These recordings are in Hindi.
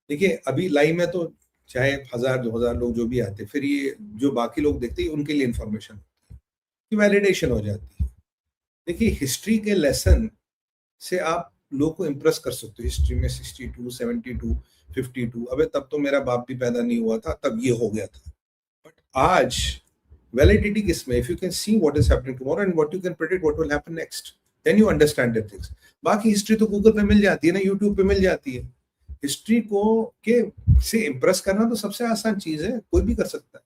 देखिए अभी लाइव में तो चाहे 1000-2000 लोग जो भी आते, फिर ये जो बाकी लोग देखते हैं उनके लिए इन्फॉर्मेशन की वैलिडेशन हो जाती है। देखिए हिस्ट्री के लेसन से आप लोग को इम्प्रेस कर सकते हो। हिस्ट्री में 62, 72, 52, अबे तब तो मेरा बाप भी पैदा नहीं हुआ था, तब ये हो गया था। बट आज वैलिडिटी किसमें? If you can see what is happening tomorrow and what you can predict what will happen next, then you understand the things. बाकी हिस्ट्री तो गूगल पे मिल जाती है ना, यूट्यूब पे मिल जाती है। हिस्ट्री को के से इम्प्रेस करना तो सबसे आसान चीज है, कोई भी कर सकता है।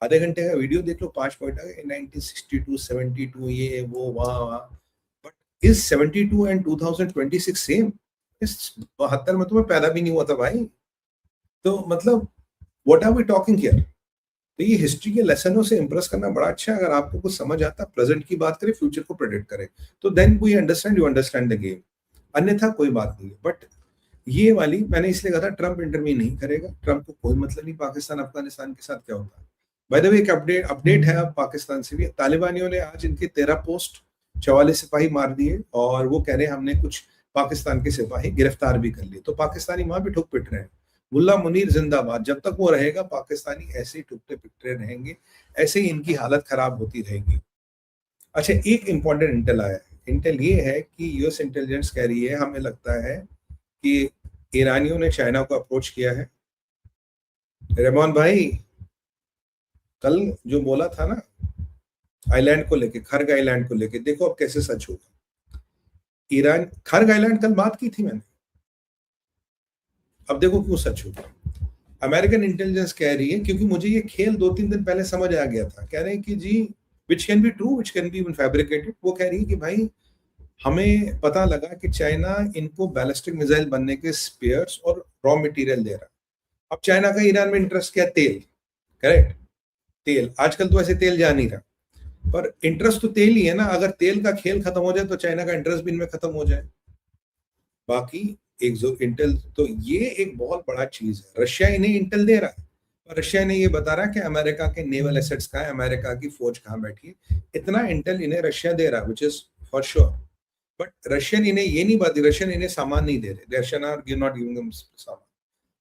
आधे घंटे का वीडियो देख लो, 5 पॉइंट आ गए, 1962, 72, ये वो वहाँ वहाँ। But is 72 and 2026 same? इस 72 में तो मैं पैदा भी नहीं हुआ था भाई। तो मतलब what are we talking here? तो ये हिस्ट्री के लेसनों से इंप्रेस करना बड़ा अच्छा है। अगर आपको कुछ समझ आता, प्रेजेंट की बात करें, फ्यूचर को प्रेडिक्ट करें, तो then we understand, you understand the game. अन्यथा कोई बात नहीं है। बट ये वाली मैंने इसलिए कहा था ट्रंप इंटरव्यू नहीं करेगा। ट्रंप को कोई मतलब नहीं पाकिस्तान अफगानिस्तान के साथ क्या होता है। बाय द वे एक अपडेट है अब पाकिस्तान से भी। तालिबानियों ने आज इनके 13 पोस्ट 44 सिपाही मार दिए और वो कह रहे हैं हमने कुछ पाकिस्तान के सिपाही गिरफ्तार भी कर लिए। तो पाकिस्तानी वहां भी ठुक पिट रहे हैं। मुल्ला मुनीर जिंदाबाद। जब तक वो रहेगा पाकिस्तानी ऐसे ही टुकड़े पिटते रहेंगे, ऐसे ही इनकी हालत खराब होती रहेगी। अच्छा, एक इंपॉर्टेंट इंटेल आया है। इंटेल ये है कि यूएस इंटेलिजेंस कह रही है, हमें लगता है कि ईरानियों ने चाइना को अप्रोच किया है। रहमान भाई, कल जो बोला था ना आइलैंड को लेके, खर्ग आइलैंड को लेके, देखो अब कैसे सच होगा। ईरान खर्ग आइलैंड कल बात की थी मैंने, अब देखो क्यों सच होगा। अमेरिकन इंटेलिजेंस कह रही है, क्योंकि मुझे ये खेल 2-3 दिन पहले समझ आ गया था, कह रहे हैं कि जी which can be true, which can be even fabricated. वो कह रही है कि भाई हमें पता लगा कि चाइना इनको बैलिस्टिक मिसाइल बनने के स्पेयर्स और रॉ मटेरियल दे रहा है। अब चाइना का ईरान में इंटरेस्ट क्या? तेल, करेक्ट। तेल आजकल तो ऐसे तेल जा नहीं रहा, पर इंटरेस्ट तो तेल ही है ना। अगर तेल का खेल खत्म हो जाए तो चाइना का इंटरेस्ट भी इनमें खत्म हो जाए। बाकी एक जो इंटेल, तो ये एक बहुत बड़ा चीज है। रशिया इन्हें इंटेल दे रहा है और रशिया इन्हें ये बता रहा है कि अमेरिका के नेवल एसेट्स कहाँ है, अमेरिका की फौज कहाँ बैठी है। इतना इंटेल इन्हें रशिया दे रहा है, which is for sure. But Russian इन्हें ये नहीं बात, रशियन इन्हें सामान नहीं दे रहे, Russian are not giving them सामान।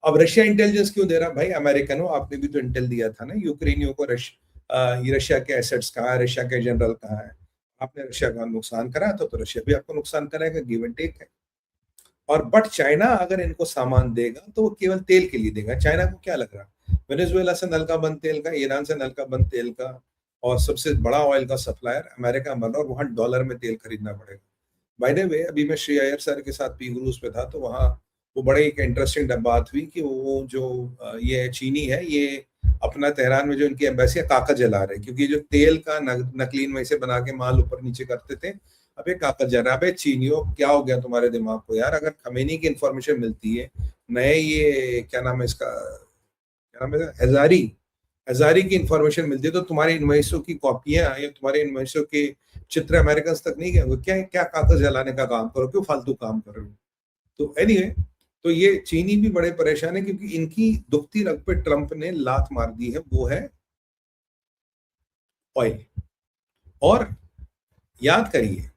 अब रशिया इंटेलिजेंस क्यों दे रहा? भाई अमेरिकनों, आपने भी तो इंटेल दिया था ना यूक्रेनियों को, रशिया के एसेट्स कहाँ है, रशिया के जनरल कहाँ है। आपने रशिया का नुकसान कराया तो रशिया भी आपको नुकसान कराएगा, गिव एंड टेक है। और बट चाइना अगर इनको सामान देगा तो वो केवल तेल के लिए देगा। चाइना को क्या लग रहा? वेनेजुएला से नल का बंद तेल का, ईरान से नल का बंद तेल का, और सबसे बड़ा ऑयल का सप्लायर अमेरिका बन रहा, और वहां डॉलर में तेल खरीदना पड़ेगा। बाय द वे, अभी मैं श्री अय्यर सर के साथ पी क्रूज पे था, तो वहाँ वो बड़े एक इंटरेस्टिंग बात हुई कि वो जो ये चीनी है, ये अपना तेहरान में जो इनकी एम्बेसी है कागज जला रहे, क्योंकि जो तेल का नकलीन वहीं से बना के माल ऊपर नीचे करते थे, अबे कागज जला। अबे चीनियों, क्या हो गया तुम्हारे दिमाग को यार? अगर खमेनी की इंफॉर्मेशन मिलती है, नए ये क्या नाम है इसका, क्या नाम है, हजारी, हजारी की इंफॉर्मेशन मिलती है, तो तुम्हारे इनवॉइसों की कॉपियां या तुम्हारे इनवॉइसों के चित्र अमेरिकन तक नहीं गए? क्या क्या कागज जलाने का काम करो, क्यों फालतू काम कर रहे हो? तो एनीवे, तो ये चीनी भी बड़े परेशान है, क्योंकि इनकी दुखती रग पे ट्रंप ने लात मार दी है, वो है ऑयल। और याद करिए,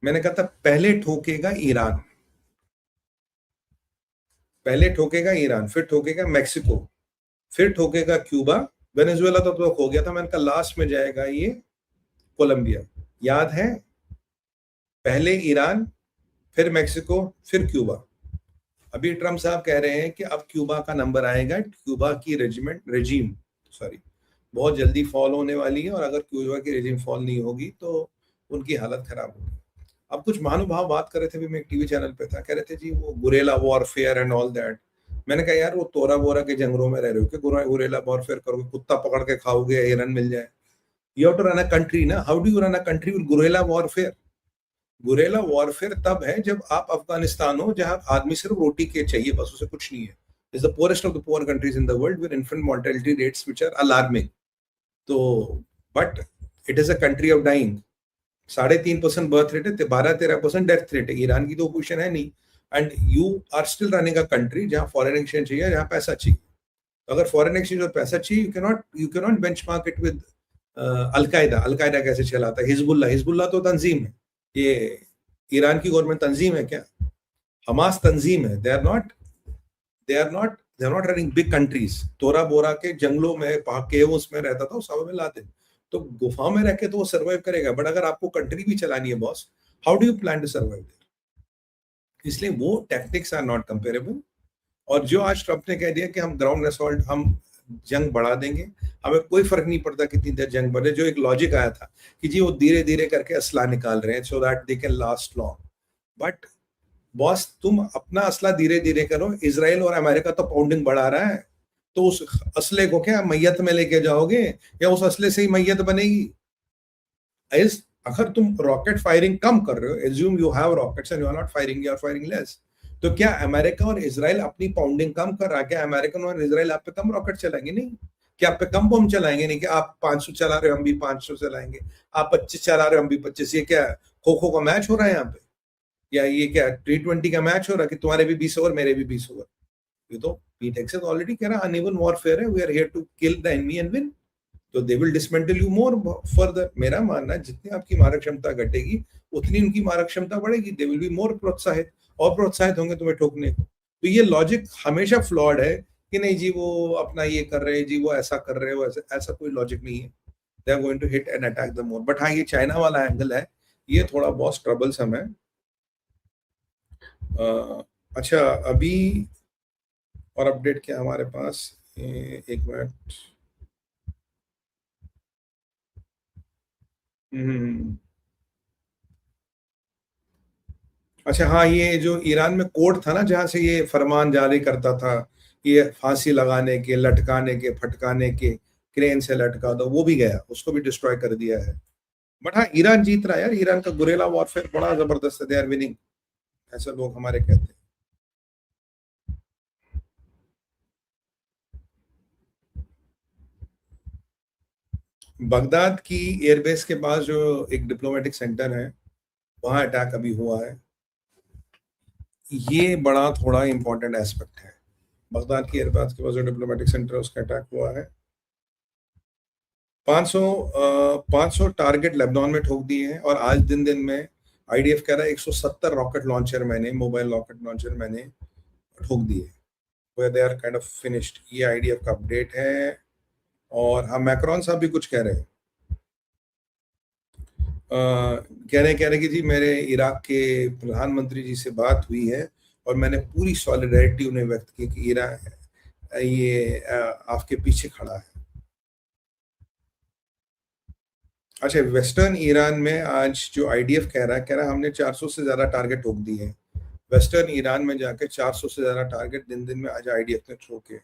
मैंने कहा था पहले ठोकेगा ईरान, पहले ठोकेगा ईरान, फिर ठोकेगा मैक्सिको, फिर ठोकेगा क्यूबा। वेनेजुएला तो हो गया था, मैंने कहा लास्ट में जाएगा ये कोलंबिया। याद है? पहले ईरान, फिर मैक्सिको, फिर क्यूबा। अभी ट्रम्प साहब कह रहे हैं कि अब क्यूबा का नंबर आएगा, क्यूबा की रेजिम सॉरी बहुत जल्दी फॉल होने वाली है, और अगर क्यूबा की रेजिम फॉल नहीं होगी तो उनकी हालत खराब होगी। अब कुछ महानुभाव बात कर रहे थे, भी मैं एक टीवी चैनल पे था, कह रहे थे जी वो Gurela warfare and all that. मैंने कहा यार वो तोरा बोरा के जंगलों में रह रहे हो कि गुरेला वॉरफेयर करोगे? कुत्ता पकड़ के खाओगे, हिरन मिल जाए? You have to run a country ना। How do you run a country with guerrilla warfare? Guerrilla warfare तब है जब आप अफगानिस्तान हो, जहां आदमी सिर्फ रोटी के चाहिए, बस, उसे कुछ नहीं है। Is the poorest of the poor countries in the world with infant mortality rates which are alarming. तो but it is a country of dying. 3.5% birth rate है, 12-13% डेथ रेट है। ईरान की तो पोजिशन है नहीं, and you are still running a country जहां फॉरेन एक्सचेंज चाहिए, जहां पैसा चाहिए। तो अगर फॉरेन एक्सचेंज और पैसा चाहिए, you cannot benchmark it with al Qaeda. Al Qaeda कैसे चलाता है? हिजबुल्ला, हिजबुल्ला तो तंजीम है, ये ईरान की गवर्नमेंट तंजीम है क्या? हमास तंजीम है। They are not running big countries. Tora Bora के जंगलों में केव्स में रहता था उसामा बिन लादेन, तो गुफाओं में रह के तो वो सर्वाइव करेगा, बट अगर आपको कंट्री भी चलानी है boss, how do you plan to survive? इसलिए वो टैक्टिक्स आर नॉट कंपेरेबल। और जो आज ट्रंप ने कह दिया कि हम ग्राउंड असॉल्ट, हम जंग बढ़ा देंगे, हमें कोई फर्क नहीं पड़ता कितनी देर जंग बढ़े, जो एक लॉजिक आया था कि जी वो धीरे धीरे करके असला निकाल रहे हैं so that they can last long. But boss तुम अपना असला धीरे धीरे करो, इसराइल और अमेरिका तो पाउंडिंग बढ़ा रहा है, तो उस असले को क्या मैयत में लेके जाओगे, या उस असले से ही मैयत बनेगी? इस अगर तुम रॉकेट फायरिंग कम कर रहे हो, assume you have rockets and you are not firing, you are firing less, तो क्या अमेरिका और इसराइल अपनी पाउंडिंग कम कर रहा है? क्या अमेरिकन और इसराइल आप पे कम रॉकेट चलाएंगे? नहीं। क्या आप पे कम बम चलाएंगे? नहीं। कि आप 500 चला रहे हो, हम भी 500 चलाएंगे, आप 25 चला रहे हो, हम भी 25। ये क्या खो खो का मैच हो रहा है यहाँ पे? या ये क्या T20 का मैच हो रहा है कि तुम्हारे भी 20 ओवर मेरे भी 20 ओवर? ये तो पीट हेगसेथ ऑलरेडी कह रहा है अनइवन वॉरफेयर है, we are here to kill the enemy and win. तो they will dismantle you more further. मेरा मानना है जितनी आपकी मारक क्षमता घटेगी उतनी उनकी मारक क्षमता बढ़ेगी, दे विल बी मोर प्रोत्साहित, और प्रोत्साहित होंगे तुम्हें ठोकने को। तो ये लॉजिक हमेशा फ्लॉड है कि नहीं जी वो अपना ये कर रहे हैं, जी वो ऐसा कर रहे हैं, वो ऐसा कोई लॉजिक नहीं है। They are going to hit and attack the more. But हाँ, ये चाइना वाला एंगल है, ये थोड़ा बहुत ट्रबलसम है। अच्छा, अभी और अपडेट क्या हमारे पास, एक मिनट। अच्छा हाँ, ये जो ईरान में कोर्ट था ना जहां से ये फरमान जारी करता था, ये फांसी लगाने के, लटकाने के, फटकाने के, क्रेन से लटका दो, वो भी गया, उसको भी डिस्ट्रॉय कर दिया है। बट हाँ, ईरान जीत रहा है यार, ईरान का गुरेला वॉरफेयर बड़ा जबरदस्त है, दे आर विनिंग, ऐसे लोग हमारे कहते हैं। बगदाद की एयरबेस के पास जो एक डिप्लोमेटिक सेंटर है, वहां अटैक अभी हुआ है। ये बड़ा थोड़ा इंपॉर्टेंट एस्पेक्ट है। बगदाद की एयरबेस के पास जो डिप्लोमेटिक सेंटर है उसका अटैक हुआ है। 500 टारगेट लेबनान में ठोक दिए हैं, और आज दिन में आईडीएफ कह रहा है 170 रॉकेट लॉन्चर मैंने, मोबाइल रॉकेट लॉन्चर मैंने ठोक दिए। They are kind of finished. ये आईडीएफ का अपडेट है। और हाँ, मैक्रोन साहब भी कुछ कह रहे हैं, कह रहे कि जी मेरे इराक के प्रधानमंत्री जी से बात हुई है और मैंने पूरी सॉलिडारिटी उन्हें व्यक्त की कि इराक ये आपके पीछे खड़ा है। अच्छा, वेस्टर्न ईरान में आज जो आईडीएफ कह रहा है हमने 400 से ज्यादा टारगेट ठोक दिए हैं। वेस्टर्न ईरान में जाके 400 से ज्यादा टारगेट दिन में आज आईडीएफ ने ठोके।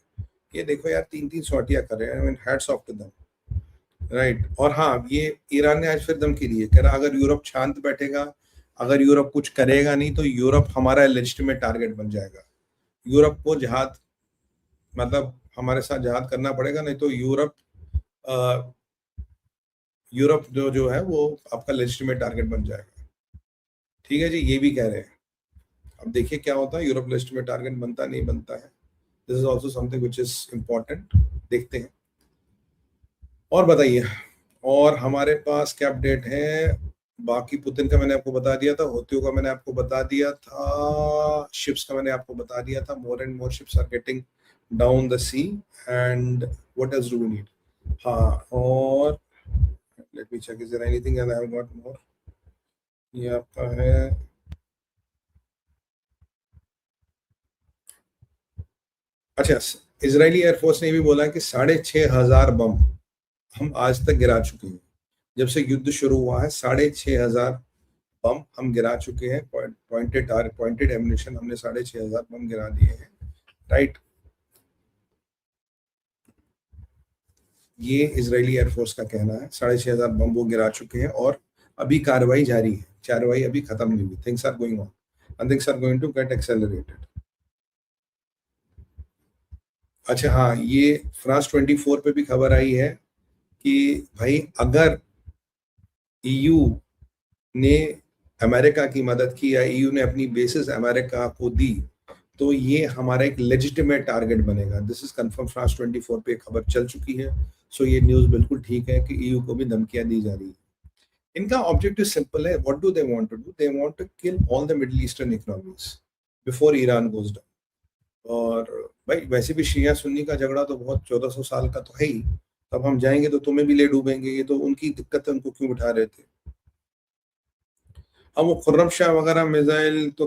ये देखो यार, 3-3 सौटियां कर रहे हैं, I mean hats off to them, right. और हाँ, ये ईरान ने आज फिर धमकी दी है, कह रहा अगर यूरोप शांत बैठेगा, अगर यूरोप कुछ करेगा नहीं, तो यूरोप हमारा लेजिटिमेट टारगेट बन जाएगा। यूरोप को जहाद, मतलब हमारे साथ जहाद करना पड़ेगा, नहीं तो यूरोप जो है वो आपका लेजिटिमेट टारगेट बन जाएगा। ठीक है जी, ये भी कह रहे हैं। अब देखिए क्या होता है, यूरोप लेजिटिमेट टारगेट बनता नहीं बनता है। This is also something which is important, देखते हैं। और बताइए, और हमारे पास क्या अपडेट है? बाकी पुतिन का मैंने आपको बता दिया था, होतियों का मैंने आपको बता दिया था, शिप्स का मैंने आपको बता दिया था। More and more ships are getting down the sea, and what else do we need? हाँ, और let me check, is there anything else I have got more? ये आपका है, अच्छा, इजरायली एयरफोर्स ने भी बोला कि 6,500 बम हम आज तक गिरा चुके हैं। जब से युद्ध शुरू हुआ है 6,500 बम हम गिरा चुके हैं। पॉइंटेड एम्यूनिशन हमने 6,500 बम गिरा दिए हैं, राइट। ये इजरायली एयरफोर्स का कहना है, 6,500 बम वो गिरा चुके हैं, और अभी कार्रवाई जारी है, कार्रवाई अभी खत्म नहीं हुई। Things are going on and things are going to get accelerated. अच्छा हाँ, ये फ्रांस 24 पे भी खबर आई है कि भाई अगर ईयू ने अमेरिका की मदद की, या ईयू ने अपनी बेसिस अमेरिका को दी, तो ये हमारा एक लेजिटिमेट टारगेट बनेगा। दिस इज कंफर्म, फ्रांस 24 पे खबर चल चुकी है। सो ये न्यूज़ बिल्कुल ठीक है कि ईयू को भी धमकियां दी जा रही है। इनका ऑब्जेक्टिव सिंपल है, what do they want to do, they want to kill all the middle eastern economies before Iran goes down. और भाई वैसे भी शिया सुन्नी का झगड़ा तो बहुत 1400 साल का तो है ही, तब हम जाएंगे तो तुम्हें भी ले डूबेंगे, ये तो उनकी दिक्कत है, उनको क्यों बिठा रहे थे। अब वो खुर्रम शाह वगैरह मिसाइल तो